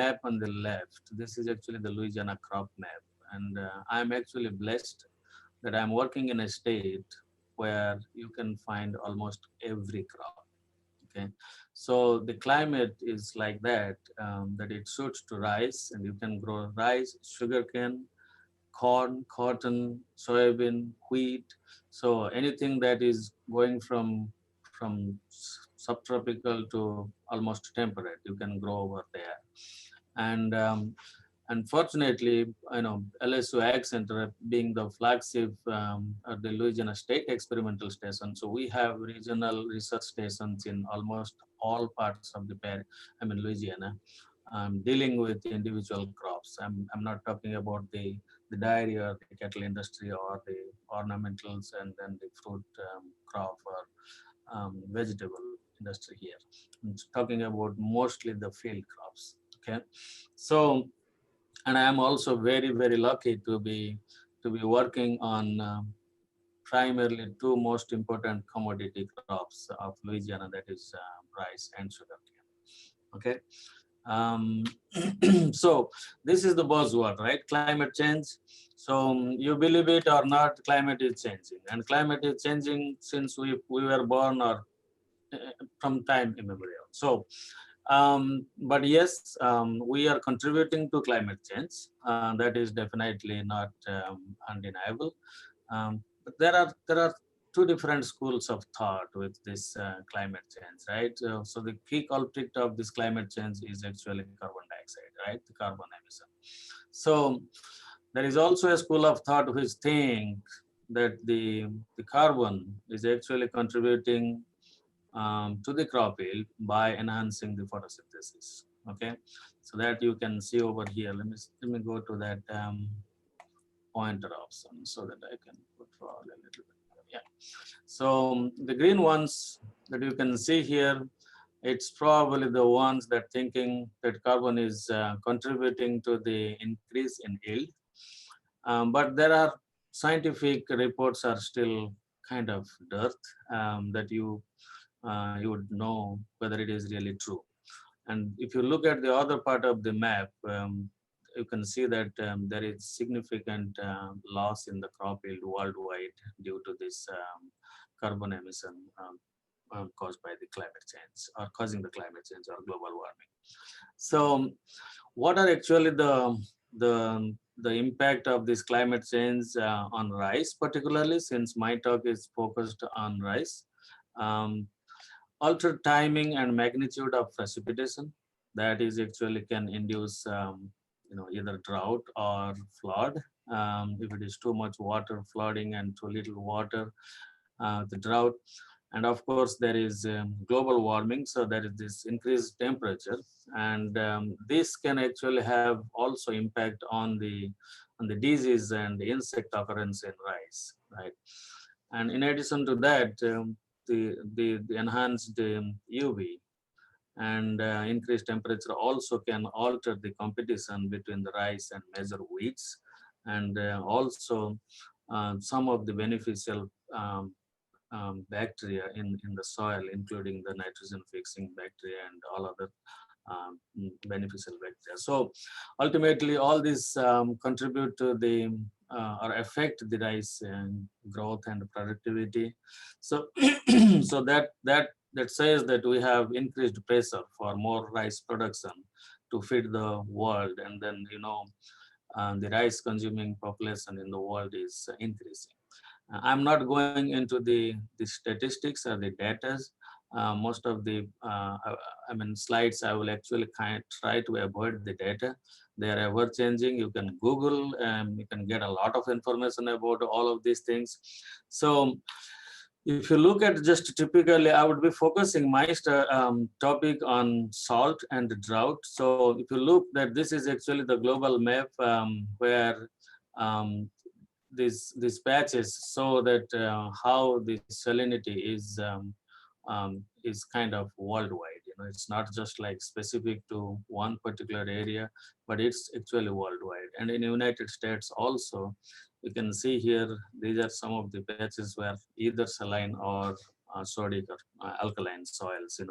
map on the left, this is actually the Louisiana crop map. And I'm actually blessed that I'm working in a state where you can find almost every crop. Okay, so the climate is like that, that it suits to rice, and you can grow rice, sugarcane, corn, cotton, soybean, wheat. So anything that is going from subtropical to almost temperate, you can grow over there. And unfortunately, LSU Ag Center being the flagship at the Louisiana State Experimental Station, so we have regional research stations in almost all parts of Louisiana, dealing with individual crops. I'm not talking about the dairy or the cattle industry or the ornamentals and then the fruit crop or vegetable industry here. I'm talking about mostly the field crops. Okay, so, and I am also very, very lucky to be working on primarily two most important commodity crops of Louisiana, that is rice and sugarcane. Okay, um, so this is the buzzword, right? Climate change. So you believe it or not, climate is changing, and climate is changing since we were born or from time immemorial. So but yes, we are contributing to climate change. That is definitely not undeniable. But there are two different schools of thought with this climate change, right? So the key culprit of this climate change is actually carbon dioxide, right? The carbon emission. So there is also a school of thought which thinks that the carbon is actually contributing to the crop yield by enhancing the photosynthesis. Okay, so that you can see over here. Let me go to that pointer option so that I can put for a little bit. Yeah. So the green ones that you can see here, it's probably the ones that thinking that carbon is contributing to the increase in yield. But there are scientific reports are still kind of dirt that you would know whether it is really true. And if you look at the other part of the map, you can see that there is significant loss in the crop yield worldwide due to this carbon emission caused by the climate change or causing the climate change or global warming. So what are actually the impact of this climate change on rice, particularly since my talk is focused on rice? Um, Altered timing and magnitude of precipitation, that is actually can induce either drought or flood. If it is too much water, flooding, and too little water, the drought. And of course there is global warming, so there is this increased temperature, and this can actually have also impact on the disease and the insect occurrence in rice, right? And in addition to that, the enhanced UV and increased temperature also can alter the competition between the rice and major wheats, and also some of the beneficial bacteria in the soil, including the nitrogen fixing bacteria and all other beneficial bacteria. So ultimately all these contribute to the or affect the rice growth and productivity. So so that says that we have increased pressure for more rice production to feed the world, and then the rice consuming population in the world is increasing. I'm not going into the statistics or the data. Most of the slides I will actually try to avoid the data. They are ever changing. You can Google, you can get a lot of information about all of these things. So if you look at just typically, I would be focusing my topic on salt and drought. So if you look that this is actually the global map where these patches show that how the salinity is kind of worldwide. It's not just like specific to one particular area, but it's actually worldwide. And in the United States also, you can see here, these are some of the patches where either saline or sodic or alkaline soils,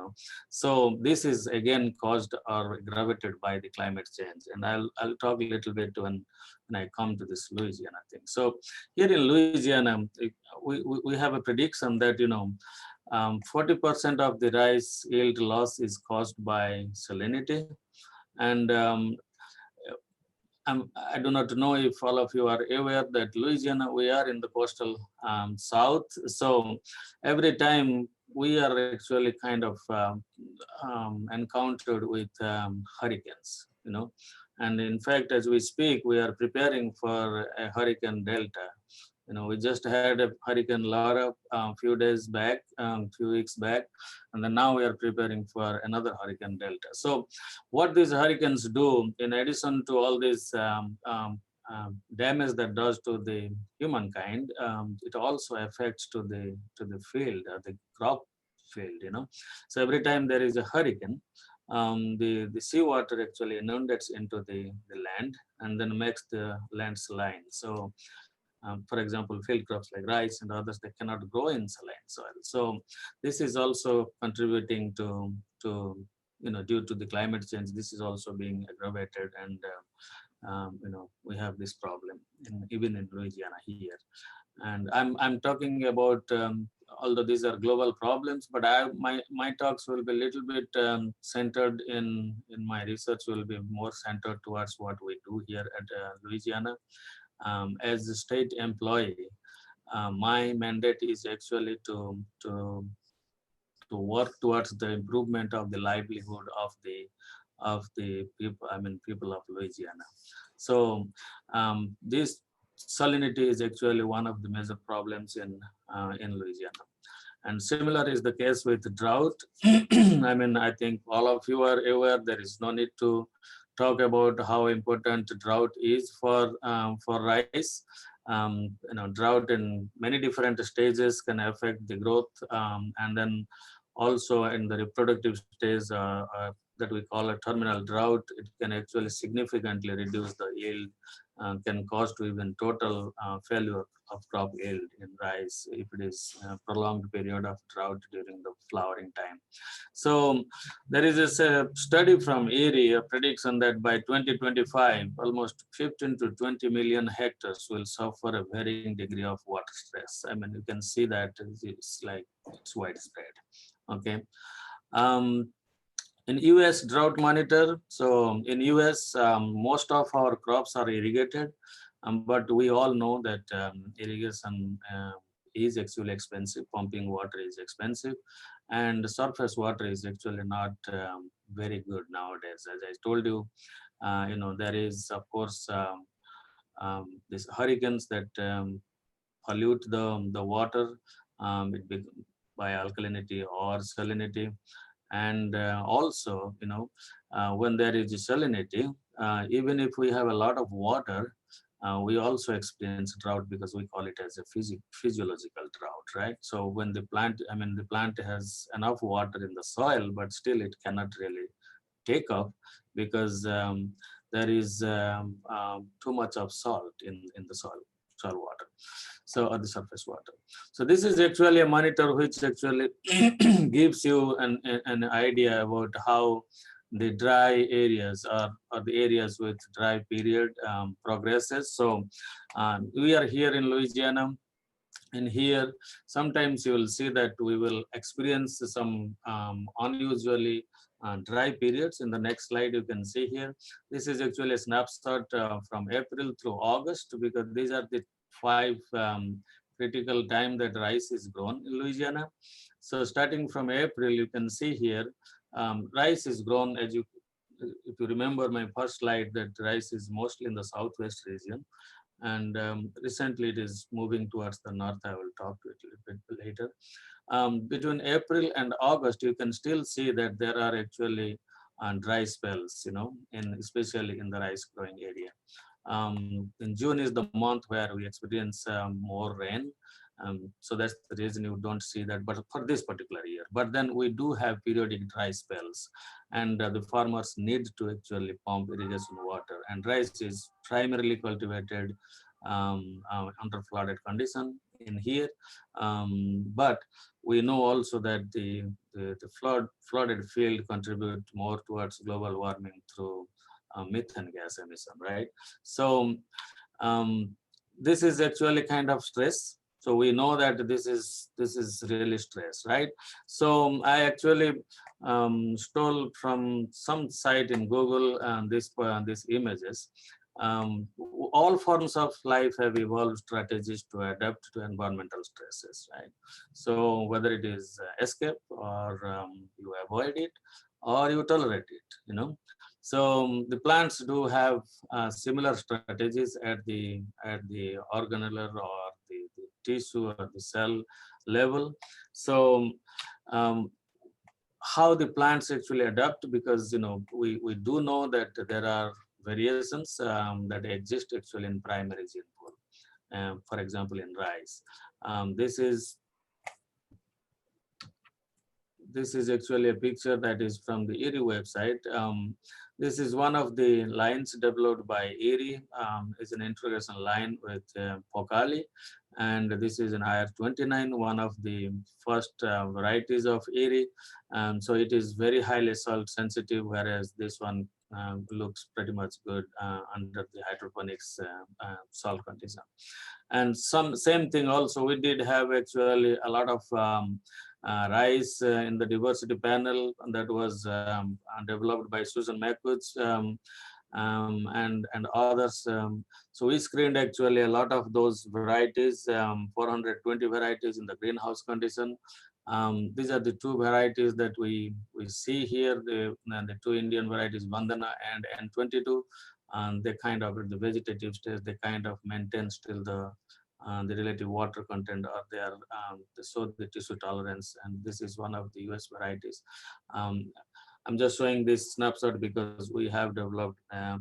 So this is again caused or aggravated by the climate change. And I'll talk a little bit when I come to this Louisiana thing. So here in Louisiana, we have a prediction that, 40% of the rice yield loss is caused by salinity. And I do not know if all of you are aware that Louisiana, we are in the coastal south. So every time we are actually kind of encountered with hurricanes, And in fact, as we speak, we are preparing for a hurricane delta. We just had a Hurricane Laura a few days back, few weeks back, and then now we are preparing for another Hurricane Delta. So what these hurricanes do, in addition to all this damage that does to the humankind, it also affects to the field, the crop field, So every time there is a hurricane, the seawater actually inundates into the land and then makes the landslide. So for example, field crops like rice and others, they cannot grow in saline soil. So this is also contributing to due to the climate change, this is also being aggravated, and we have this problem even in Louisiana here. And I'm talking about, although these are global problems, but my talks will be a little bit centered in my research will be more centered towards what we do here at Louisiana. As a state employee, my mandate is actually to work towards the improvement of the livelihood of the people. I mean, people of Louisiana. So this salinity is actually one of the major problems in Louisiana. And similar is the case with drought. I mean, I think all of you are aware. There is no need to talk about how important drought is for rice. Drought in many different stages can affect the growth, and then also in the reproductive stage that we call a terminal drought, it can actually significantly reduce the yield, can cause to even total failure of crop yield in rice if it is a prolonged period of drought during the flowering time. So there is a study from IRRI, a prediction that by 2025, almost 15 to 20 million hectares will suffer a varying degree of water stress. I mean, you can see that it's widespread. Okay. In US Drought Monitor, so in US, most of our crops are irrigated, but we all know that irrigation is actually expensive. Pumping water is expensive, and surface water is actually not very good nowadays. As I told you, there is of course these hurricanes that pollute the water by alkalinity or salinity. And also, when there is salinity, even if we have a lot of water, we also experience drought because we call it as a physiological drought, right? So when the plant has enough water in the soil, but still it cannot really take off because there is too much of salt in the soil water, so or the surface water. So this is actually a monitor which actually gives you an idea about how the dry areas or the areas with dry period progresses. So we are here in Louisiana, and here sometimes you will see that we will experience some unusually dry periods. In the next slide, you can see here, this is actually a snapshot from April through August, because these are the 5 critical time that rice is grown in Louisiana. So starting from April, you can see here, rice is grown, if you remember my first slide, that rice is mostly in the southwest region. And recently it is moving towards the north. I will talk to it a little bit later. Between April and August, you can still see that there are actually dry spells, especially in the rice growing area. In June is the month where we experience more rain. So that's the reason you don't see that, but for this particular year. But then we do have periodic dry spells, and the farmers need to actually pump irrigation water. And rice is primarily cultivated under flooded condition in here. But we know also that the flooded field contribute more towards global warming through methane gas emission, right? So um, this is actually kind of stress. So we know that this is really stress, right? So I actually stole from some site in Google these images. All forms of life have evolved strategies to adapt to environmental stresses, right? So whether it is escape or you avoid it or you tolerate it, you know. So the plants do have similar strategies at the organelle or the tissue or the cell level. So um, how the plants actually adapt, because we do know that there are variations that exist actually in primary gene pool. For example, in rice, this is actually a picture that is from the IRRI website. This is one of the lines developed by IRRI. It's an integration line with Pokali, and this is an IR29, one of the first varieties of IRRI. So it is very highly salt sensitive, whereas this one looks pretty much good under the hydroponics salt condition. And some same thing also, we did have actually a lot of rice in the diversity panel that was developed by Susan McWoods and others. So we screened actually a lot of those varieties, 420 varieties in the greenhouse condition. These are the two varieties that we see here, the two Indian varieties, Vandana and N22. They kind of, at the vegetative stage, they kind of maintain still the relative water content, or they are so the tissue tolerance, and this is one of the US varieties. I'm just showing this snapshot because we have developed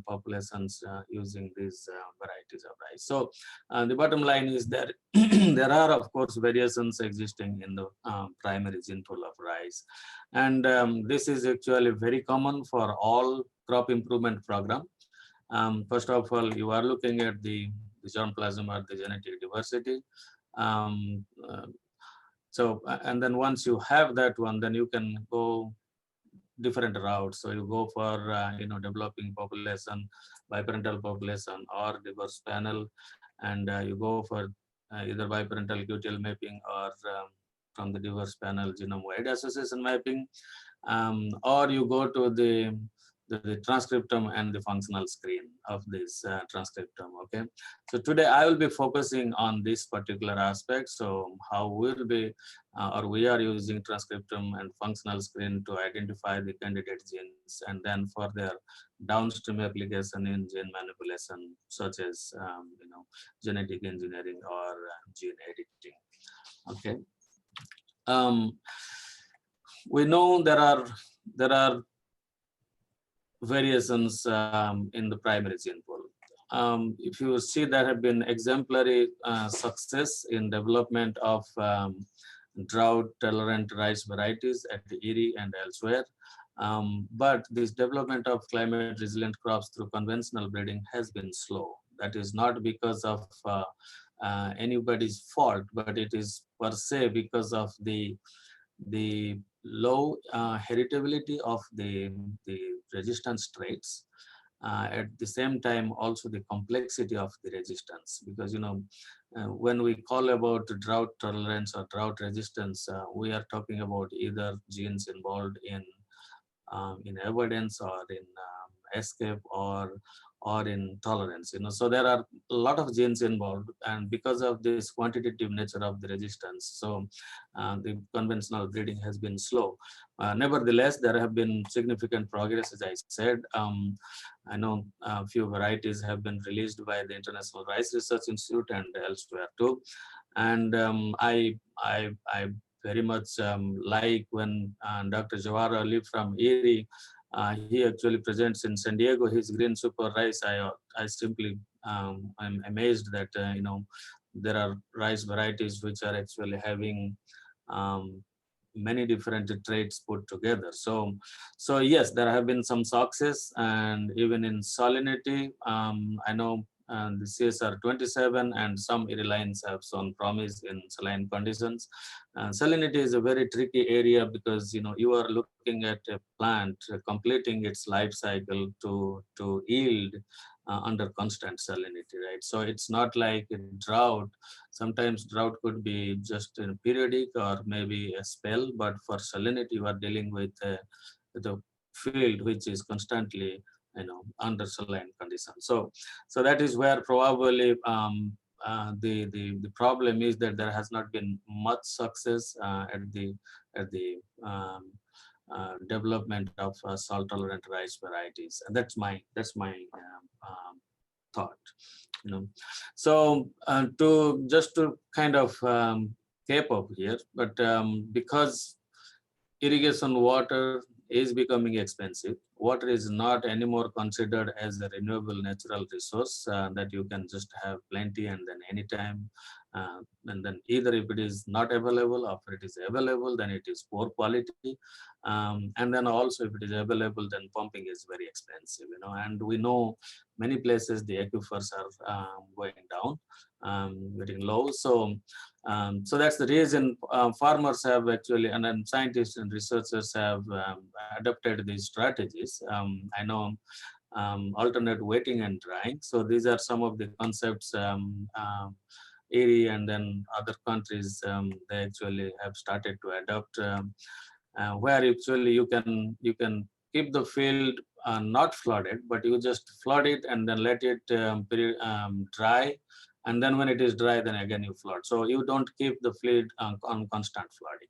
populations using these varieties of rice. So the bottom line is that there are, of course, variations existing in the primary gene pool of rice. And this is actually very common for all crop improvement program. First of all, you are looking at the germplasm or the genetic diversity. Um, uh, and then once you have that one, then you can go different routes. So you go for developing population, biparental population, or diverse panel, and you go for either biparental QTL mapping or from the diverse panel genome-wide association mapping, or you go to the transcriptome and the functional screen of this transcriptome. Okay, so today I will be focusing on this particular aspect. So how we'll be or we are using transcriptome and functional screen to identify the candidate genes, and then for their downstream application in gene manipulation, such as genetic engineering or gene editing. Okay, we know there are variations in the primary gene pool. If you see, there have been exemplary success in development of drought-tolerant rice varieties at the IRRI and elsewhere. But this development of climate-resilient crops through conventional breeding has been slow. That is not because of anybody's fault, but it is per se because of the low heritability of the resistance traits. At the same time, also the complexity of the resistance, because when we call about drought tolerance or drought resistance, we are talking about either genes involved in avoidance or in escape or in tolerance. So there are a lot of genes involved, and because of this quantitative nature of the resistance, so the conventional breeding has been slow. Nevertheless, there have been significant progress, as I said. I know a few varieties have been released by the International Rice Research Institute and elsewhere too. And I very much like when Dr. Jawahar Ali from IRRI, he actually presents in San Diego his green super rice. I simply I'm amazed that there are rice varieties which are actually having many different traits put together. So yes, there have been some success, and even in salinity, I know and the CSR 27, and some IRRI lines have shown promise in saline conditions. Salinity is a very tricky area because you are looking at a plant completing its life cycle to yield under constant salinity, right? So it's not like a drought. Sometimes drought could be just a periodic or maybe a spell, but for salinity you are dealing with a field which is constantly under saline conditions. So that is where probably the problem is that there has not been much success at the development of salt tolerant rice varieties. And that's my thought. So to just to kind of cape up here, but because irrigation water is becoming expensive. Water is not anymore considered as a renewable natural resource that you can just have plenty and then anytime. And then either if it is not available or if it is available, then it is poor quality. And then also if it is available, then pumping is very expensive, and we know many places the aquifers are going down, getting low. So that's the reason farmers have actually, and then scientists and researchers have adopted these strategies. I know alternate wetting and drying. So these are some of the concepts IRRI and then other countries they actually have started to adopt, where actually you can keep the field not flooded, but you just flood it and then let it dry, and then when it is dry, then again you flood. So you don't keep the field on constant flooding,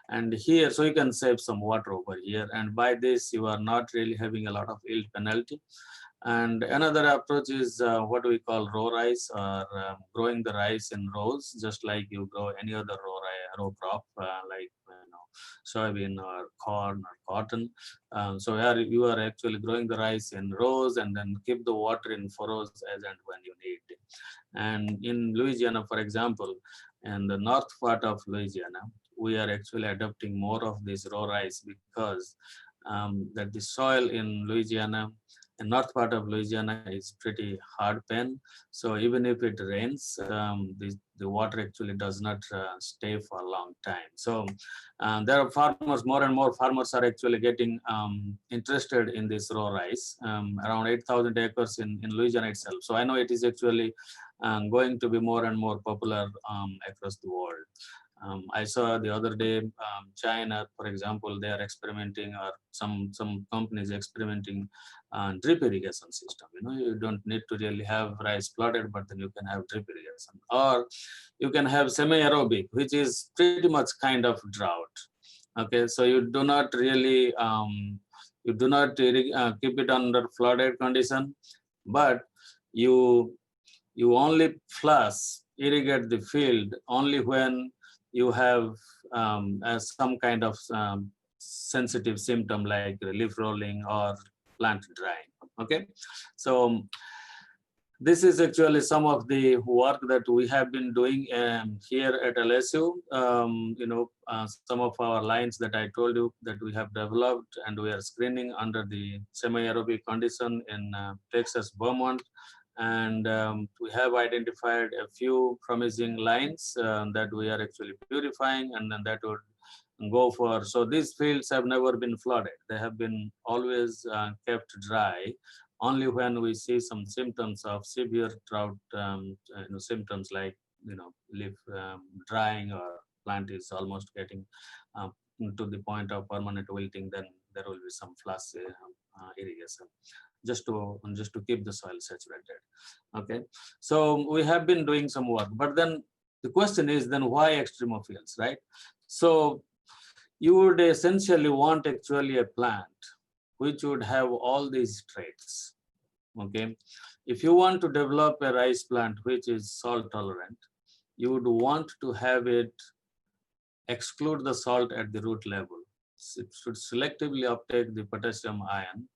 and here, so you can save some water over here, and by this you are not really having a lot of yield penalty. And another approach is what we call row rice, or growing the rice in rows, just like you grow any other row crop, like soybean or corn or cotton. So here you are actually growing the rice in rows and then keep the water in furrows as and when you need it. And in Louisiana, for example, in the north part of Louisiana, we are actually adopting more of this row rice because that the soil in Louisiana, the north part of Louisiana, is pretty hard pan. So even if it rains, the water actually does not stay for a long time. So there are farmers, more and more farmers are actually getting interested in this row rice, around 8,000 acres in Louisiana itself. So I know it is actually going to be more and more popular across the world. I saw the other day, China, for example, they are experimenting, or some companies experimenting drip irrigation system. You don't need to really have rice flooded, but then you can have drip irrigation, or you can have semi-aerobic, which is pretty much kind of drought. Okay, so you do not really keep it under flooded condition, but you only flush irrigate the field only when you have some kind of sensitive symptom like leaf rolling or plant drying. Okay, so this is actually some of the work that we have been doing here at LSU. Some of our lines that I told you that we have developed, and we are screening under the semi-aerobic condition in Texas, Vermont. And we have identified a few promising lines that we are actually purifying, and then that would go for. So these fields have never been flooded. They have been always kept dry. Only when we see some symptoms of severe drought, symptoms like leaf drying, or plant is almost getting to the point of permanent wilting, then there will be some flush irrigation, just to keep the soil saturated. Okay, so we have been doing some work, but then the question is, then why extremophiles, right? So you would essentially want actually a plant which would have all these traits. Okay, if you want to develop a rice plant which is salt tolerant, you would want to have it exclude the salt at the root level. It should selectively uptake the potassium ion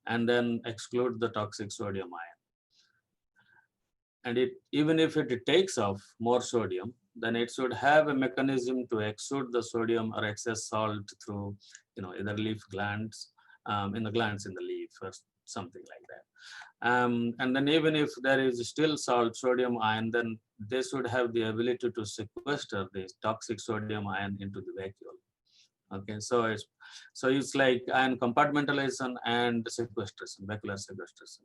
and then exclude the toxic sodium ion. And even if it takes off more sodium, then it should have a mechanism to exude the sodium or excess salt through either leaf glands, in the glands in the leaf, something like that. And then even if there is still salt, sodium ion, then they should have the ability to sequester this toxic sodium ion into the vacuole. Okay, so it's like ion compartmentalization and sequestration, vacuolar sequestration,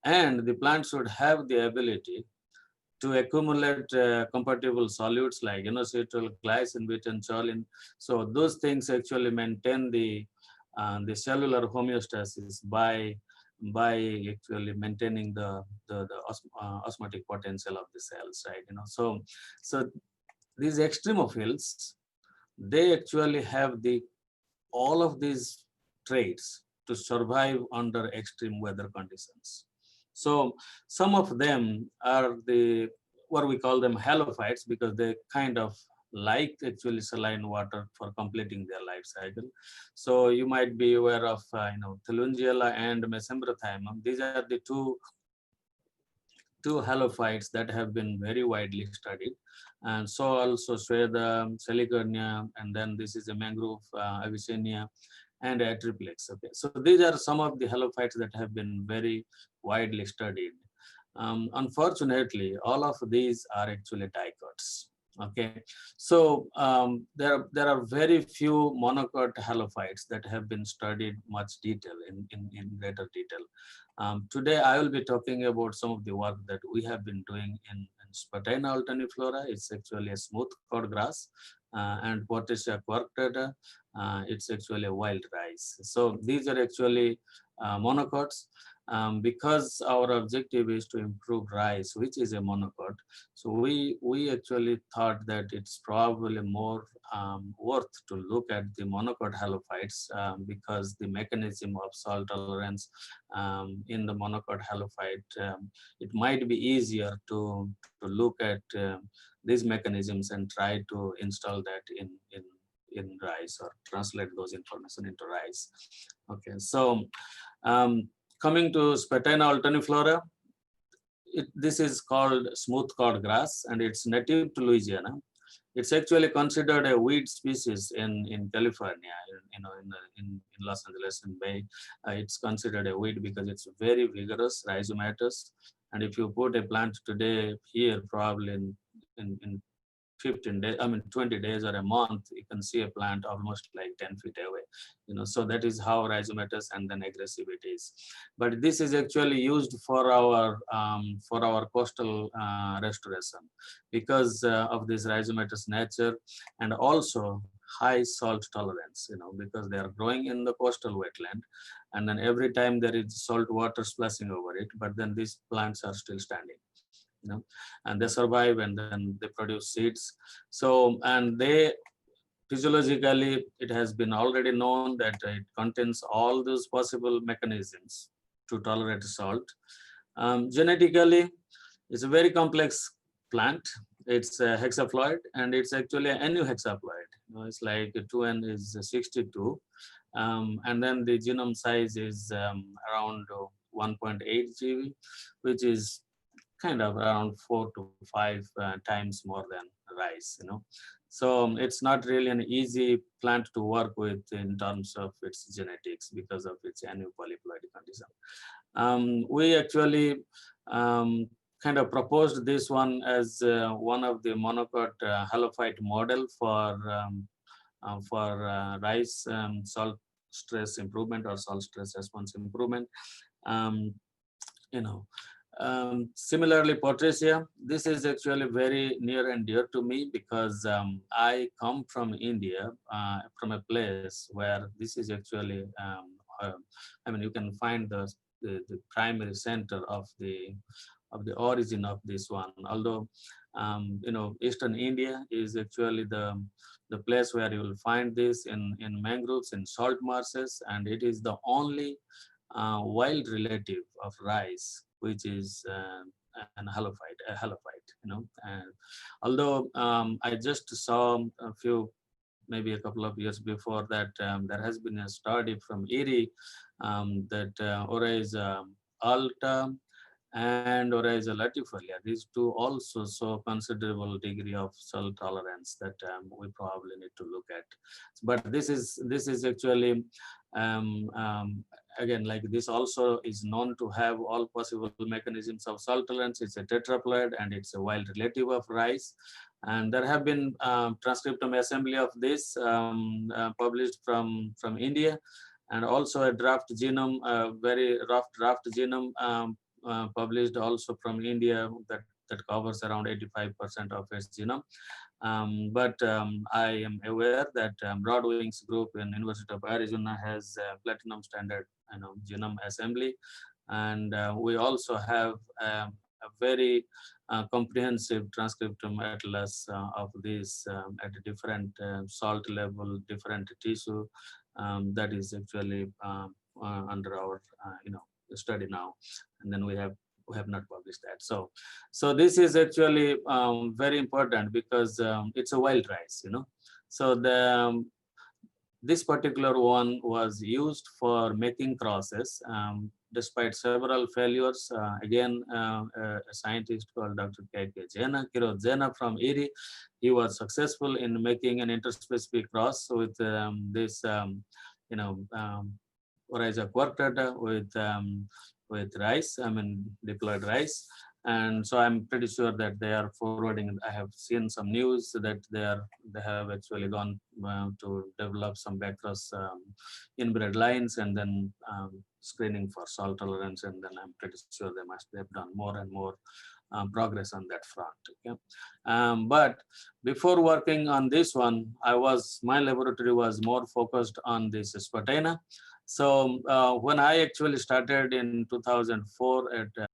and the plant should have the ability to accumulate compatible solutes like inositol, glycine, butane, choline. So those things actually maintain the cellular homeostasis by actually maintaining the osmotic potential of the cells, right? So these extremophils, they actually have all of these traits to survive under extreme weather conditions. So some of them are what we call them halophytes, because they kind of like actually saline water for completing their life cycle. So you might be aware of Thelungiella and Mesembryothymum. These are the two halophytes that have been very widely studied. And so also Sweda, Salicornia, and then this is a mangrove, Avicennia, and Atriplex. Okay, so these are some of the halophytes that have been very widely studied. Unfortunately, all of these are actually dicots. Okay, so there are very few monocot halophytes that have been studied much detail in greater detail. Today, I will be talking about some of the work that we have been doing in Spartina alterniflora. It's actually a smooth cod grass, and Potassium quartata. It's actually a wild rice. So these are actually monocots. Because our objective is to improve rice, which is a monocot. So we actually thought that it's probably more worth to look at the monocot halophytes, because the mechanism of salt tolerance in the monocot halophyte, it might be easier to look at these mechanisms and try to install that in rice, or translate those information into rice. Okay, so coming to Spartina alterniflora, this is called smooth cod grass, and it's native to Louisiana. It's actually considered a weed species in California, in Los Angeles and Bay. It's considered a weed because it's very vigorous, rhizomatous. And if you put a plant today here, probably in 15 days, 20 days or a month, you can see a plant almost like 10 feet away. So that is how rhizomatous and then aggressive it is. But this is actually used for our coastal restoration, because of this rhizomatous nature, and also high salt tolerance, because they are growing in the coastal wetland, and then every time there is salt water splashing over it, but then these plants are still standing. And they survive, and then they produce seeds. So, and they physiologically, it has been already known that it contains all those possible mechanisms to tolerate salt. Genetically, it's a very complex plant. It's a hexaploid, and it's actually a new hexaploid. It's like 2n is 62, and then the genome size is around 1.8 GB, which is kind of around 4 to 5 times more than rice. So it's not really an easy plant to work with in terms of its genetics, because of its aneuploidy condition. We actually kind of proposed this one as one of the monocot halophyte model for rice salt stress improvement, or salt stress response improvement. You know, Similarly, Potassium, this is actually very near and dear to me, because I come from India, from a place where this is actually, you can find the primary center of the origin of this one. Although, Eastern India is actually the place where you will find this in mangroves, in salt marshes, and it is the only wild relative of rice, which is an halophyte. And although I just saw maybe a couple of years before that, there has been a study from IRRI that Ores alta and Oryza latifolia. These two also show considerable degree of cell tolerance that we probably need to look at. But this is actually again, like, this also is known to have all possible mechanisms of cell tolerance. It's a tetraploid and it's a wild relative of rice. And there have been transcriptome assembly of this published from India, and also a draft genome, very rough draft genome published also from India that covers around 85% of its genome. But I am aware that Broadwing's group in University of Arizona has platinum standard genome assembly, and we also have a very comprehensive transcriptome atlas of this at a different salt level, different tissue, that is actually under our study now, and then we have not published that. So this is actually very important because it's a wild rice, So this particular one was used for making crosses. Despite several failures, again, a scientist called Dr. K.K. Kiroth Jena from IRRI, he was successful in making an interspecific cross with this, Oryza quartata with rice, diploid rice. And so I'm pretty sure that they are forwarding. I have seen some news that they have actually gone to develop some backcross inbred lines, and then screening for salt tolerance. And then I'm pretty sure they have done more and more progress on that front. Okay? But before working on this one, my laboratory was more focused on this sputina. So when I actually started in 2004 at